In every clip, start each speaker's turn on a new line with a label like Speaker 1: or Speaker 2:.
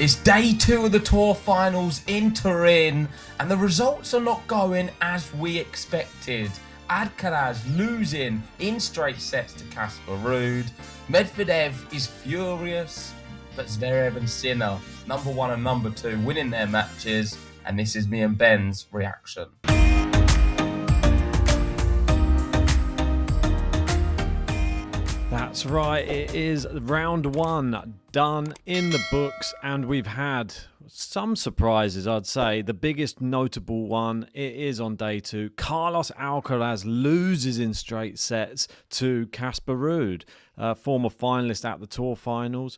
Speaker 1: It's day 2 of the Tour Finals in Turin, and the results are not going as we expected. Alcaraz losing in straight sets to Casper Ruud. Medvedev is furious, but Zverev and Sinner, number 1 and number 2, winning their matches, and this is me and Ben's reaction.
Speaker 2: That's right, it is round 1 done in the books, and we've had some surprises, I'd say. The biggest notable one, it is on day 2. Carlos Alcaraz loses in straight sets to Casper Ruud, former finalist at the Tour Finals,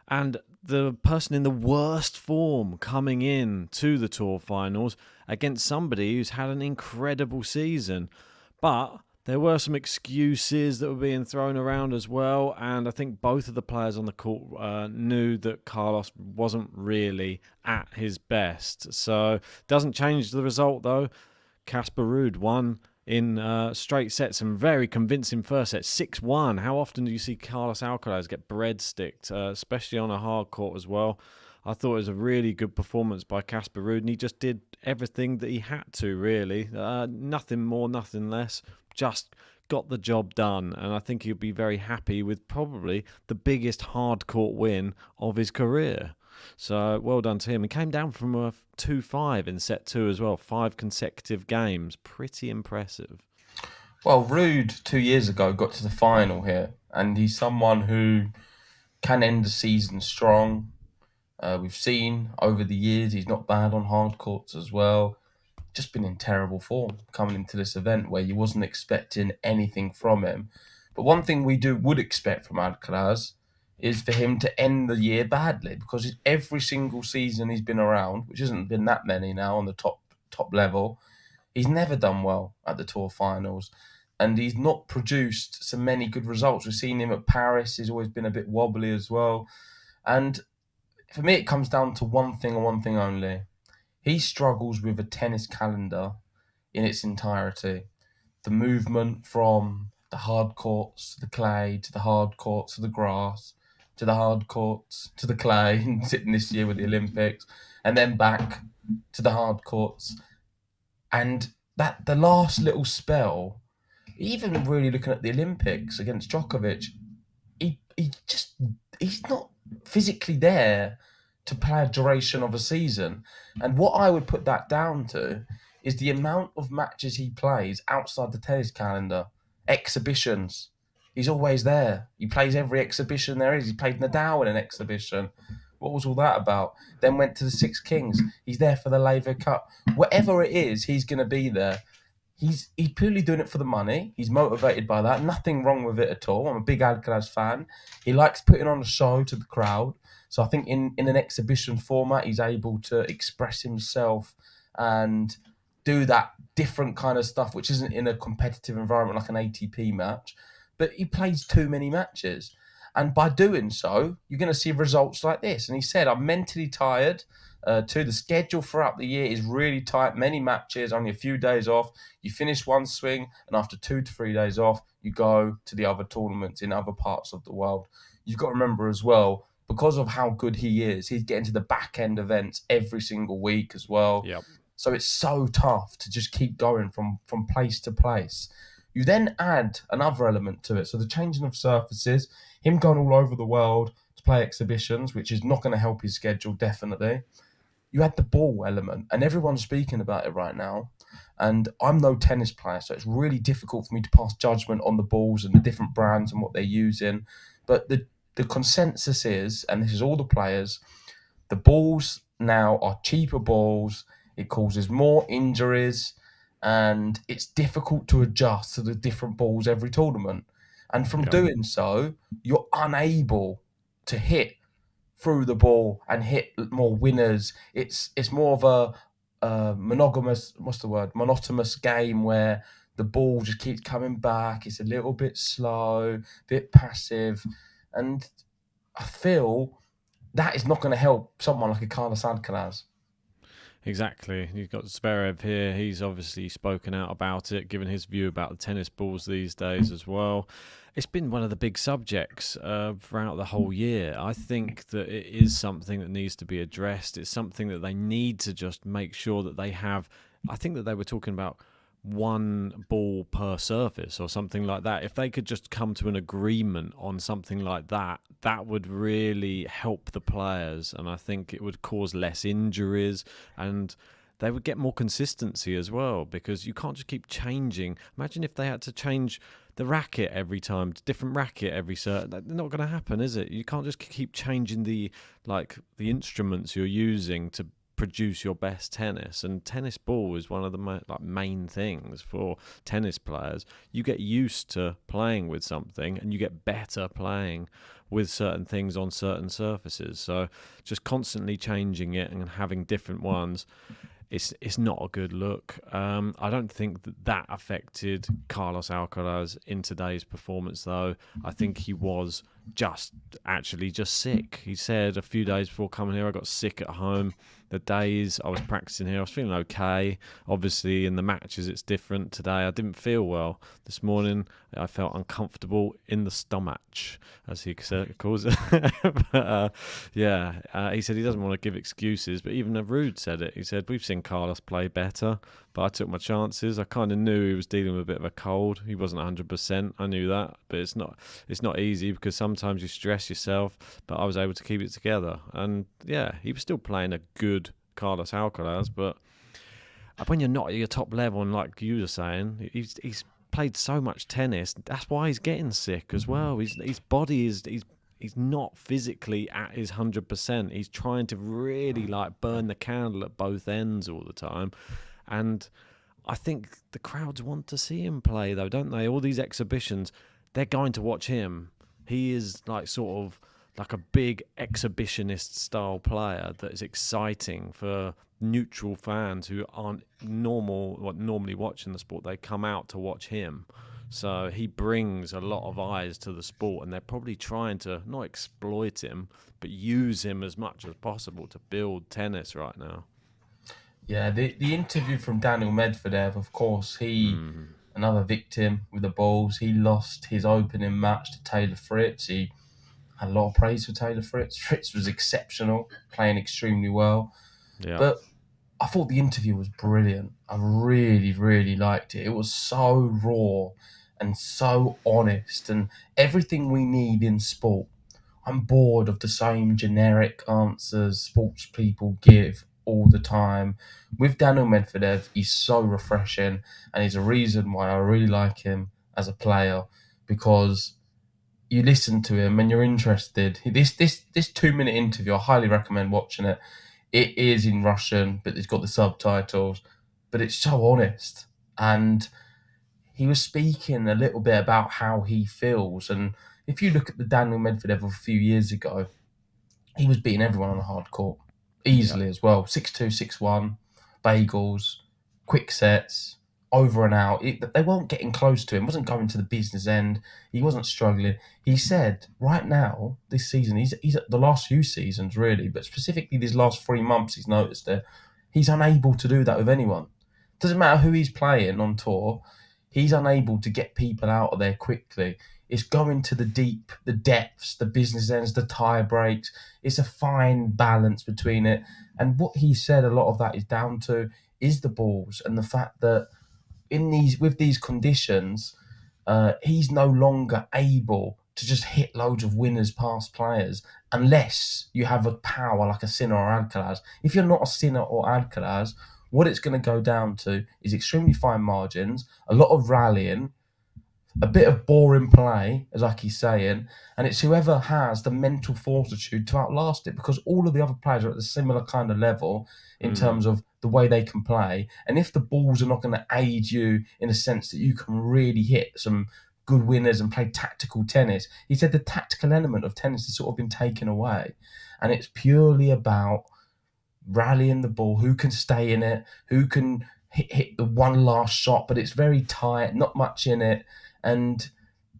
Speaker 2: and the person in the worst form coming in to the Tour Finals against somebody who's had an incredible season. But there were some excuses that were being thrown around as well, and I think both of the players on the court knew that Carlos wasn't really at his best. So, doesn't change the result though. Casper Ruud won in straight sets and very convincing first set, 6-1. How often do you see Carlos Alcaraz get breadsticked, especially on a hard court as well? I thought it was a really good performance by Casper Ruud, and he just did everything that he had to, really. Nothing more, nothing less. Just got the job done, and I think he'll be very happy with probably the biggest hard court win of his career. So well done to him. He came down from a 2-5 in set 2 as well. 5 consecutive games. Pretty impressive.
Speaker 1: Well, Ruud 2 years ago got to the final here, and he's someone who can end the season strong. We've seen over the years he's not bad on hard courts as well. Just been in terrible form coming into this event where you wasn't expecting anything from him. But one thing we would expect from Alcaraz is for him to end the year badly, because every single season he's been around, which hasn't been that many now on the top level, he's never done well at the Tour Finals, and he's not produced so many good results. We've seen him at Paris, he's always been a bit wobbly as well. And for me, it comes down to one thing and one thing only. He struggles with a tennis calendar in its entirety. The movement from the hard courts to the clay, to the hard courts to the grass, to the hard courts to the clay, sitting this year with the Olympics, and then back to the hard courts. And that the last little spell, even really looking at the Olympics against Djokovic, he's not physically there to play a duration of a season. And what I would put that down to is the amount of matches he plays outside the tennis calendar. Exhibitions. He's always there. He plays every exhibition there is. He played Nadal in an exhibition. What was all that about? Then went to the Six Kings. He's there for the Laver Cup. Whatever it is, he's going to be there. He's purely doing it for the money. He's motivated by that. Nothing wrong with it at all. I'm a big Alcaraz fan. He likes putting on a show to the crowd. So I think in an exhibition format, he's able to express himself and do that different kind of stuff, which isn't in a competitive environment like an ATP match. But he plays too many matches. And by doing so, you're going to see results like this. And he said, I'm mentally tired. The schedule throughout the year is really tight. Many matches, only a few days off. You finish one swing, and after 2 to 3 days off, you go to the other tournaments in other parts of the world. You've got to remember as well, because of how good he is, he's getting to the back end events every single week as well.
Speaker 2: Yep.
Speaker 1: So it's so tough to just keep going from place to place. You then add another element to it. So the changing of surfaces, him going all over the world to play exhibitions, which is not going to help his schedule, definitely. You add the ball element, and everyone's speaking about it right now. And I'm no tennis player, so it's really difficult for me to pass judgment on the balls and the different brands and what they're using. But the consensus is, and this is all the players, the balls now are cheaper balls. It causes more injuries, and it's difficult to adjust to the different balls every tournament. And from doing so, you're unable to hit through the ball and hit more winners. It's more of a monotonous game where the ball just keeps coming back. It's a little bit slow, a bit passive. And I feel that is not going to help someone like a Carlos Alcaraz.
Speaker 2: Exactly. You've got Zverev here. He's obviously spoken out about it, given his view about the tennis balls these days as well. It's been one of the big subjects throughout the whole year. I think that it is something that needs to be addressed. It's something that they need to just make sure that they have. I think that they were talking about one ball per surface or something like that. If they could just come to an agreement on something like that, that would really help the players. And I think it would cause less injuries and they would get more consistency as well, because you can't just keep changing. Imagine if they had to change the racket every time, different racket every set. That's not going to happen, is it? You can't just keep changing the instruments you're using to produce your best tennis. And tennis ball is one of the main things for tennis players. You get used to playing with something and you get better playing with certain things on certain surfaces. So just constantly changing it and having different ones, it's not a good look. I don't think that affected Carlos Alcaraz in today's performance, though. I think he was just sick. He said a few days before coming here, I got sick at home. The days I was practicing here, I was feeling okay. Obviously, in the matches, it's different. Today, I didn't feel well. This morning, I felt uncomfortable in the stomach, as he calls it. But, he said he doesn't want to give excuses, but even Ruud said it. He said, we've seen Carlos play better, but I took my chances. I kind of knew he was dealing with a bit of a cold. He wasn't 100%. I knew that, but it's not easy because sometimes you stress yourself, but I was able to keep it together. And yeah, he was still playing a good Carlos Alcaraz, but when you're not at your top level, and like you were saying, he's played so much tennis. That's why he's getting sick as well. His body is he's not physically at his 100%. He's trying to really burn the candle at both ends all the time, and I think the crowds want to see him play, though, don't they? All these exhibitions, they're going to watch him. He is sort of like a big exhibitionist style player that is exciting for neutral fans who aren't normally watching the sport. They come out to watch him. So he brings a lot of eyes to the sport, and they're probably trying to not exploit him, but use him as much as possible to build tennis right now.
Speaker 1: Yeah, the interview from Daniil Medvedev, of course, another victim with the balls. He lost his opening match to Taylor Fritz. He had a lot of praise for Taylor Fritz. Fritz was exceptional, playing extremely well.
Speaker 2: Yeah.
Speaker 1: But I thought the interview was brilliant. I really, really liked it. It was so raw and so honest and everything we need in sport. I'm bored of the same generic answers sports people give all the time. With Daniil Medvedev, he's so refreshing, and he's a reason why I really like him as a player, because you listen to him and you're interested. This 2 minute interview, I highly recommend watching it. It is in Russian, but it's got the subtitles. But it's so honest, and he was speaking a little bit about how he feels. And if you look at the Daniil Medvedev of a few years ago, he was beating everyone on the hard court easily as well. 6-2, 6-1, bagels, quick sets, over and out. They weren't getting close to him. Wasn't going to the business end. He wasn't struggling. He said right now, this season, he's at the last few seasons really, but specifically these last 3 months, he's noticed it. He's unable to do that with anyone. Doesn't matter who he's playing on tour. He's unable to get people out of there quickly. It's going to the deep, the depths, the business ends, the tie breaks. It's a fine balance between it. And what he said, a lot of that is down to is the balls and the fact that with these conditions, he's no longer able to just hit loads of winners past players unless you have a power like a Sinner or Alcaraz. If you're not a Sinner or Alcaraz, what it's going to go down to is extremely fine margins, a lot of rallying, a bit of boring play, as like he's saying, and it's whoever has the mental fortitude to outlast it, because all of the other players are at a similar kind of level in terms of the way they can play. And if the balls are not going to aid you in a sense that you can really hit some good winners and play tactical tennis, he said the tactical element of tennis has sort of been taken away. And it's purely about rallying the ball, who can stay in it, who can hit the one last shot, but it's very tight, not much in it. And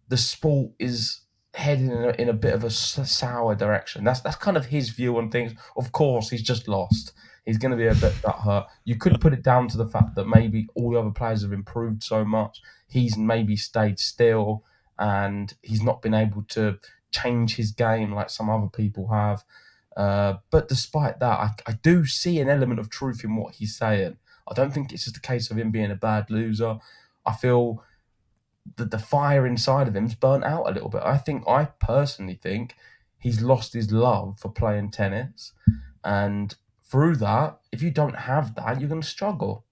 Speaker 1: the sport is heading in a bit of a sour direction. That's kind of his view on things. Of course, he's just lost. He's going to be a bit hurt. You could put it down to the fact that maybe all the other players have improved so much. He's maybe stayed still, and he's not been able to change his game like some other people have. But despite that, I do see an element of truth in what he's saying. I don't think it's just a case of him being a bad loser. I feel that the fire inside of him's burnt out a little bit. I personally think he's lost his love for playing tennis. And through that, if you don't have that, you're going to struggle.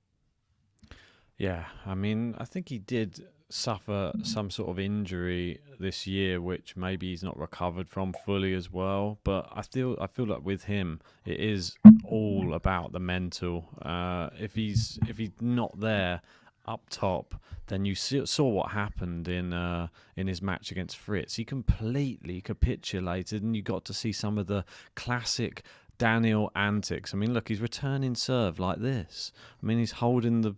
Speaker 2: Yeah, I mean, I think he did suffer some sort of injury this year, which maybe he's not recovered from fully as well. But I feel like with him, it is all about the mental. If he's not there up top, then you saw what happened in his match against Fritz. He completely capitulated, and you got to see some of the classic Daniil antics. I mean, look, he's returning serve like this. I mean, he's holding the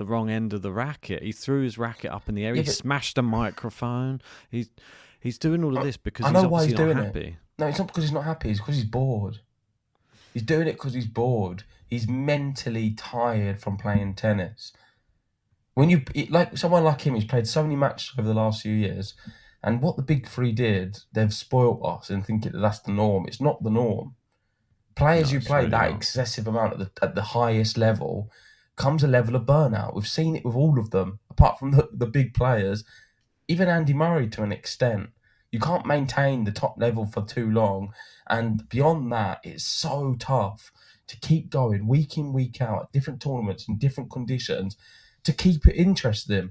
Speaker 2: wrong end of the racket. He threw his racket up in the air. He smashed a microphone. He's doing all of this because he's obviously not happy.
Speaker 1: No, it's not because he's not happy. It's because he's bored. He's doing it because he's bored. He's mentally tired from playing tennis. When like someone like him, he's played so many matches over the last few years, and what the big three did, they've spoilt us and think that's the norm. It's not the norm. Players who play that excessive amount at the highest level comes a level of burnout. We've seen it with all of them, apart from the big players. Even Andy Murray to an extent. You can't maintain the top level for too long. And beyond that, it's so tough to keep going week in, week out at different tournaments in different conditions to keep it interesting.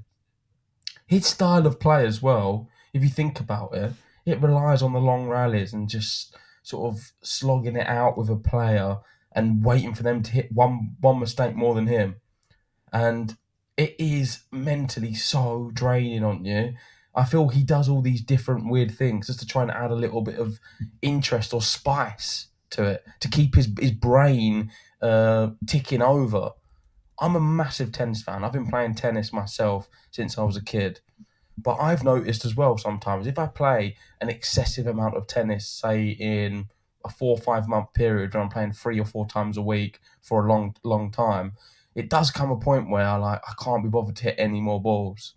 Speaker 1: His style of play as well, if you think about it, it relies on the long rallies and just sort of slogging it out with a player and waiting for them to hit one mistake more than him. And it is mentally so draining on you. I feel he does all these different weird things just to try and add a little bit of interest or spice to it, to keep his brain ticking over. I'm a massive tennis fan. I've been playing tennis myself since I was a kid. But I've noticed as well sometimes if I play an excessive amount of tennis, say in a 4 or 5 month period when I'm playing 3 or 4 times a week for a long time, it does come a point where I can't be bothered to hit any more balls.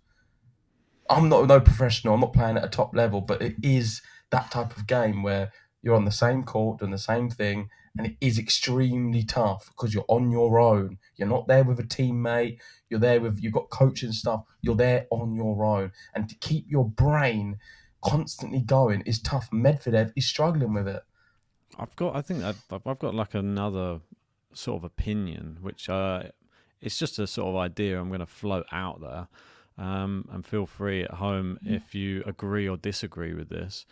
Speaker 1: I'm not no professional. I'm not playing at a top level, but it is that type of game where you're on the same court doing the same thing, and it is extremely tough because you're on your own. You're not there with a teammate. You've got coaching stuff. You're there on your own, and to keep your brain constantly going is tough. Medvedev is struggling with it.
Speaker 2: I've got like another sort of opinion, which it's just a sort of idea I'm going to float out there. And feel free at home if you agree or disagree with this.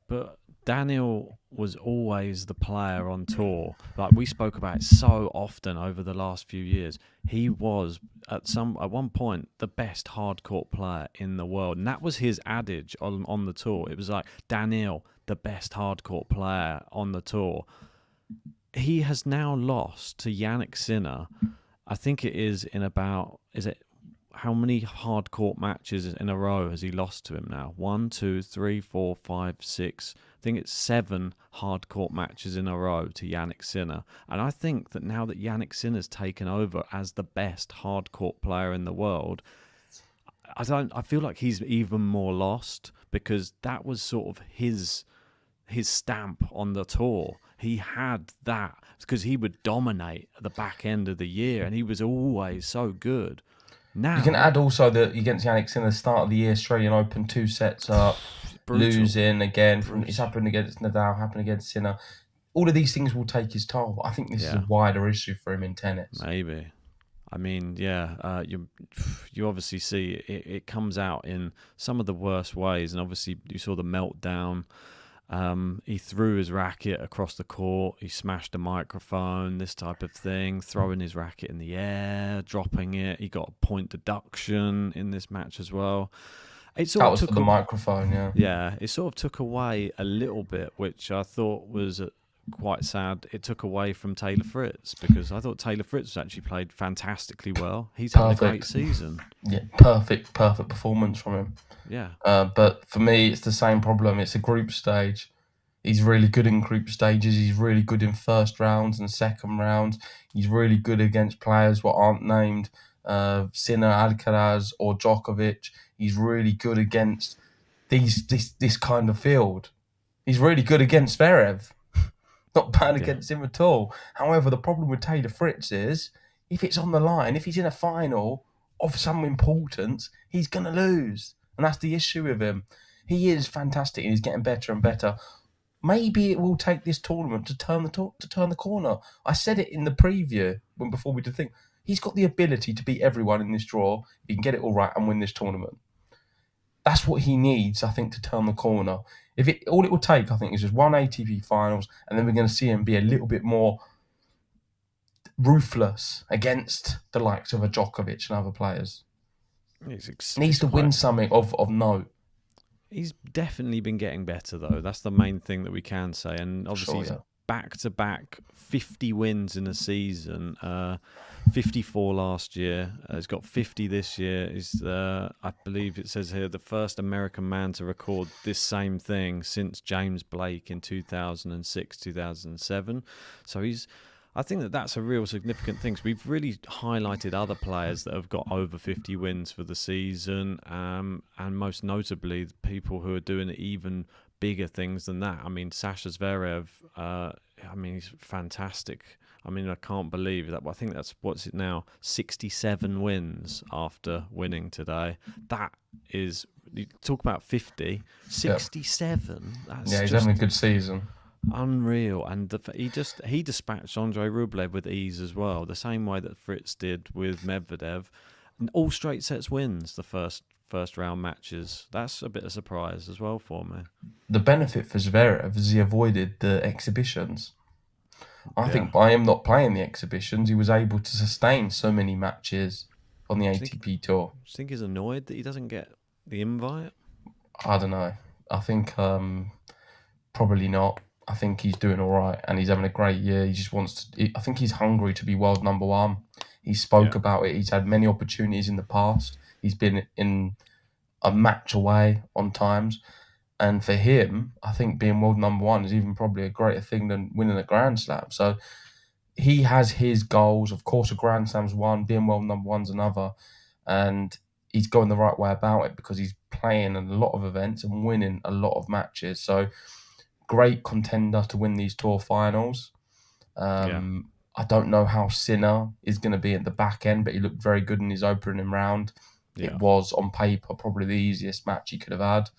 Speaker 2: But Daniil was always the player on tour. Like we spoke about it so often over the last few years. He was at one point the best hardcourt player in the world, and that was his adage on the tour. It was like Daniil, the best hardcourt player on the tour. He has now lost to Jannik Sinner. I think it is how many hardcourt matches in a row has he lost to him now? 1, 2, 3, 4, 5, 6. I think it's 7 hardcourt matches in a row to Jannik Sinner. And I think that now that Jannik Sinner's taken over as the best hardcourt player in the world, I feel like he's even more lost because that was sort of his stamp on the tour. He had that because he would dominate at the back end of the year and he was always so good. Now,
Speaker 1: you can add also that against Jannik Sinner, the start of the year, Australian Open, 2 sets up, losing again. It's happened against Nadal, happened against Sinner. All of these things will take his toll. But I think this is a wider issue for him in tennis.
Speaker 2: Maybe. I mean, you obviously see it comes out in some of the worst ways. And obviously you saw the meltdown. He threw his racket across the court. He smashed a microphone, this type of thing, throwing his racket in the air, dropping it. He got a point deduction in this match as well.
Speaker 1: That was for the microphone, yeah.
Speaker 2: Yeah, it sort of took away a little bit, which I thought was quite sad. It took away from Taylor Fritz because I thought Taylor Fritz actually played fantastically well. He's had a great season.
Speaker 1: Yeah, perfect performance from him.
Speaker 2: Yeah.
Speaker 1: But for me, it's the same problem. It's a group stage. He's really good in group stages. He's really good in first rounds and second rounds. He's really good against players what aren't named Sinner, Alcaraz or Djokovic. He's really good against this kind of field. He's really good against Zverev. Not bad against him at all. However, the problem with Taylor Fritz is, if it's on the line, if he's in a final of some importance, he's going to lose. And that's the issue with him. He is fantastic and he's getting better and better. Maybe it will take this tournament to turn the corner. I said it in the preview before we did the thing. He's got the ability to beat everyone in this draw. He can get it all right and win this tournament. That's what he needs, I think, to turn the corner. All it will take, I think, is just one ATP Finals, and then we're going to see him be a little bit more ruthless against the likes of a Djokovic and other players. Needs to win something of note.
Speaker 2: He's definitely been getting better, though. That's the main thing that we can say. And obviously, he's back-to-back 50 wins in a season. 54 last year. He's got 50 this year. He's, I believe it says here, the first American man to record this same thing since James Blake in 2006, 2007. So I think that's a real significant thing. So we've really highlighted other players that have got over 50 wins for the season, and most notably the people who are doing even bigger things than that. I mean, Sasha Zverev, he's fantastic. I mean, I can't believe that. I think that's, 67 wins after winning today. That is, you talk about 50, 67. That's
Speaker 1: he's having a good season.
Speaker 2: Unreal. And he dispatched Andre Rublev with ease as well, the same way that Fritz did with Medvedev. And all straight sets wins the first round matches. That's a bit of a surprise as well for me.
Speaker 1: The benefit for Zverev is he avoided the exhibitions. I think by him not playing the exhibitions, he was able to sustain so many matches on the ATP Tour.
Speaker 2: Do you think he's annoyed that he doesn't get the invite?
Speaker 1: I don't know. I think probably not. I think he's doing all right and he's having a great year. He just wants to. I think he's hungry to be world number one. He spoke about it. He's had many opportunities in the past. He's been in a match away on times. And for him, I think being world number one is even probably a greater thing than winning a Grand Slam. So he has his goals. Of course, a Grand Slam's one, being world number one's another. And he's going the right way about it because he's playing in a lot of events and winning a lot of matches. So great contender to win these tour finals. I don't know how Sinner is going to be at the back end, but he looked very good in his opening round. Yeah. It was, on paper, probably the easiest match he could have had.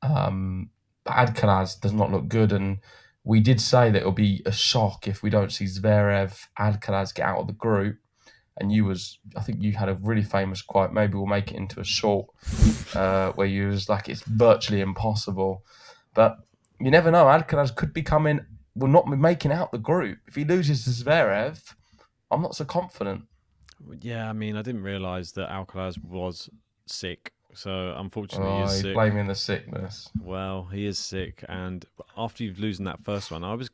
Speaker 1: But Alcaraz does not look good, and we did say that it'll be a shock if we don't see Zverev, Alcaraz get out of the group. And I think you had a really famous quote, maybe we'll make it into a short, where you was like, it's virtually impossible. But you never know, Alcaraz could will not be making out the group. If he loses to Zverev, I'm not so confident.
Speaker 2: Yeah, I mean, I didn't realise that Alcaraz was sick. So, unfortunately, he is sick.
Speaker 1: He's blaming the sickness.
Speaker 2: Well, he is sick. And after you've losing that first one, I was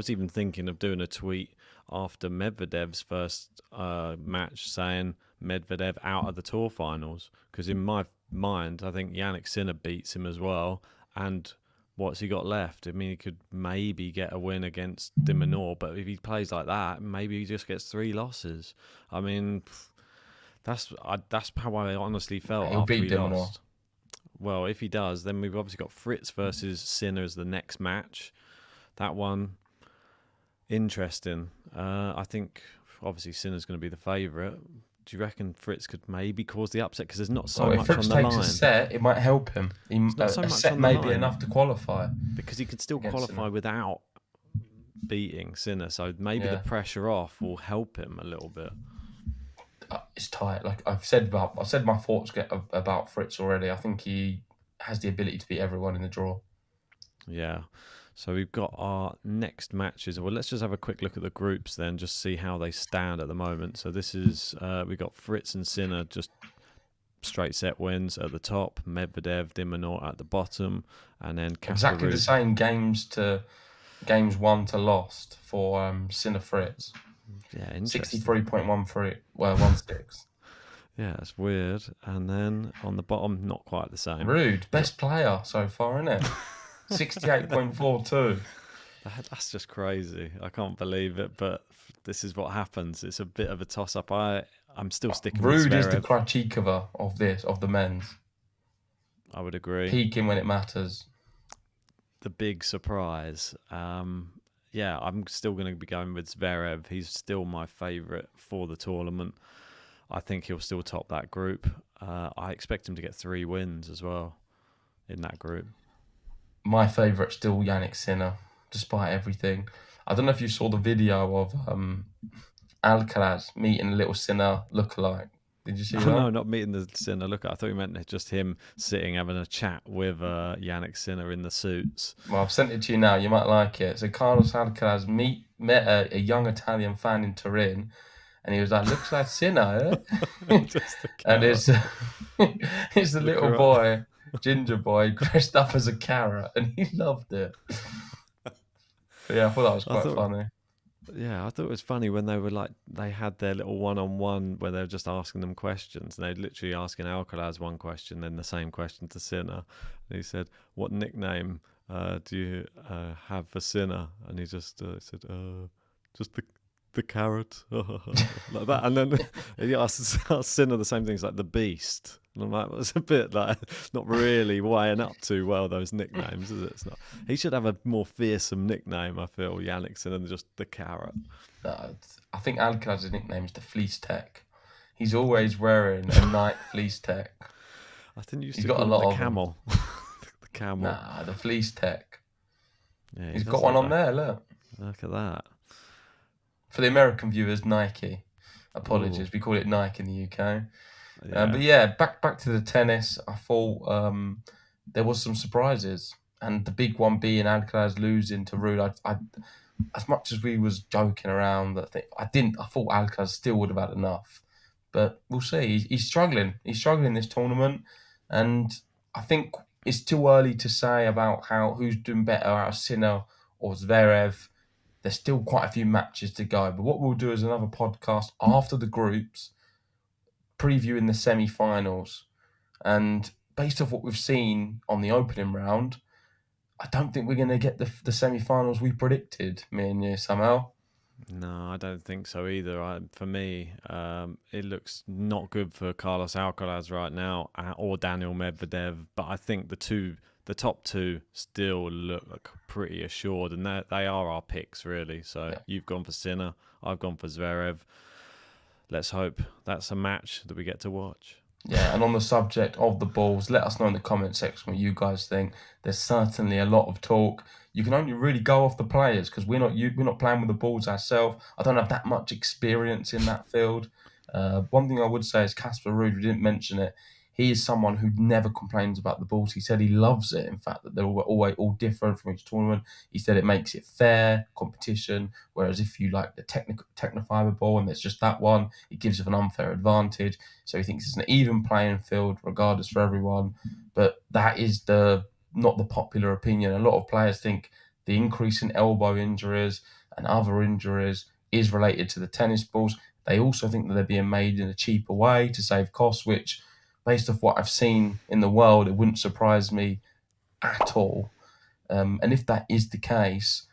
Speaker 2: even thinking of doing a tweet after Medvedev's first match saying Medvedev out of the tour finals. Because in my mind, I think Jannik Sinner beats him as well. And what's he got left? I mean, he could maybe get a win against Minaur, but if he plays like that, maybe he just gets 3 losses. I mean, that's how I honestly felt after he lost. Well, if he does, then we've obviously got Fritz versus Sinner as the next match. That one, interesting. I think obviously Sinner's going to be the favourite. Do you reckon Fritz could maybe cause the upset? Because there's not so much on the line. If Fritz takes
Speaker 1: a set, it might help him. A set may be enough to qualify.
Speaker 2: Because he could still qualify without beating Sinner. So maybe the pressure off will help him a little bit.
Speaker 1: It's tight. Like I've said my thoughts about Fritz already. I think he has the ability to beat everyone in the draw.
Speaker 2: Yeah. So we've got our next matches. Well, let's just have a quick look at the groups then, just see how they stand at the moment. So this is, we've got Fritz and Sinner, just straight set wins at the top. Medvedev, Minaur at the bottom. And then Casper
Speaker 1: exactly
Speaker 2: Ruud.
Speaker 1: The same games won to lost for Sinner Fritz.
Speaker 2: Yeah, interesting.
Speaker 1: 63.16.
Speaker 2: Yeah, that's weird. And then on the bottom, not quite the same.
Speaker 1: Ruud, best player so far, isn't it? 68.42.
Speaker 2: That's just crazy. I can't believe it, but this is what happens. It's a bit of a toss-up. I'm still sticking with Zverev.
Speaker 1: Ruud is the Krachikova of the men's.
Speaker 2: I would agree.
Speaker 1: Peaking when it matters.
Speaker 2: The big surprise. Yeah, I'm still going to be going with Zverev. He's still my favourite for the tournament. I think he'll still top that group. I expect him to get 3 wins as well in that group.
Speaker 1: My favourite still Yannick Sinner, despite everything. I don't know if you saw the video of Alcaraz meeting a little Sinner lookalike. Did you see that?
Speaker 2: No, not meeting the Sinner. Look, I thought you meant just him sitting having a chat with Yannick Sinner in the suits.
Speaker 1: Well, I've sent it to you now. You might like it. So Carlos Alcaraz met a young Italian fan in Turin, and he was like, "Looks like Sinner." Eh? And it's the little boy, ginger boy, dressed up as a carrot, and he loved it. But yeah, I thought that was quite funny.
Speaker 2: Yeah, I thought it was funny when they had their little one-on-one where they were just asking them questions, and they're literally asking Alcaraz one question, then the same question to Sinner. And he said, "What nickname do you have for Sinner?" And he just said, "Just the carrot," like that. And then he asked Sinner the same things, like the Beast. And I'm like, well, it's a bit like not really weighing up too well those nicknames, is it? It's not. He should have a more fearsome nickname, I feel, Yannick Sinner, than just the carrot.
Speaker 1: No, I think Alcaraz's nickname is the Fleece Tech. He's always wearing a Nike Fleece Tech.
Speaker 2: I think you used
Speaker 1: He's
Speaker 2: to
Speaker 1: got
Speaker 2: call
Speaker 1: a lot
Speaker 2: it the
Speaker 1: of
Speaker 2: camel. The camel.
Speaker 1: Nah, the Fleece Tech.
Speaker 2: Yeah,
Speaker 1: He's got one on there, look.
Speaker 2: Look at that.
Speaker 1: For the American viewers, Nike. Apologies, we call it Nike in the UK.
Speaker 2: Yeah.
Speaker 1: But yeah, back to the tennis. I thought there was some surprises, and the big one being Alcaraz losing to Ruud. I as much as we was joking around, I thought Alcaraz still would have had enough, but we'll see. He's struggling. He's struggling this tournament, and I think it's too early to say about who's doing better out of Sinner or Zverev. There's still quite a few matches to go, but what we'll do is another podcast after the groups, previewing the semi-finals, and based off what we've seen on the opening round, I don't think we're going to get the semi-finals we predicted, me and you, Samuel.
Speaker 2: No, I don't think so either. For me, it looks not good for Carlos Alcaraz right now, or Daniil Medvedev, but I think the top two still look pretty assured, and they are our picks, really. So yeah. You've gone for Sinner, I've gone for Zverev. Let's hope that's a match that we get to watch.
Speaker 1: Yeah, and on the subject of the balls, let us know in the comment section what you guys think. There's certainly a lot of talk. You can only really go off the players because we're not playing with the balls ourselves. I don't have that much experience in that field. One thing I would say is Casper Ruud, we didn't mention it. He is someone who never complains about the balls. He said he loves it. In fact, that they're all different from each tournament. He said it makes it fair competition. Whereas if you like the Technofiber ball and there's just that one, it gives you an unfair advantage. So he thinks it's an even playing field, regardless for everyone. But that is not the popular opinion. A lot of players think the increase in elbow injuries and other injuries is related to the tennis balls. They also think that they're being made in a cheaper way to save costs, which, based off what I've seen in the world, it wouldn't surprise me at all. And if that is the case,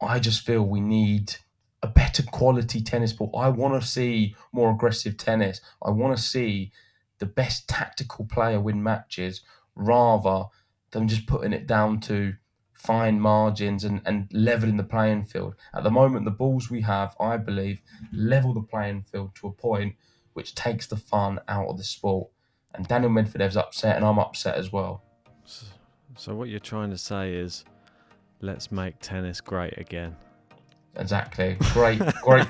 Speaker 1: I just feel we need a better quality tennis ball. I want to see more aggressive tennis. I want to see the best tactical player win matches rather than just putting it down to fine margins and leveling the playing field. At the moment, the balls we have, I believe, level the playing field to a point which takes the fun out of the sport. And Daniil Medvedev's upset, and I'm upset as well.
Speaker 2: So what you're trying to say is, let's make tennis great again.
Speaker 1: Exactly. Great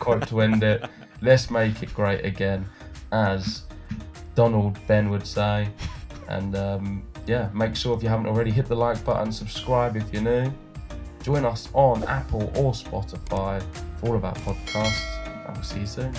Speaker 1: quote to end it. Let's make it great again, as Donald Ben would say. And make sure if you haven't already, hit the like button, subscribe if you're new. Join us on Apple or Spotify for all of our podcasts, and we'll see you soon.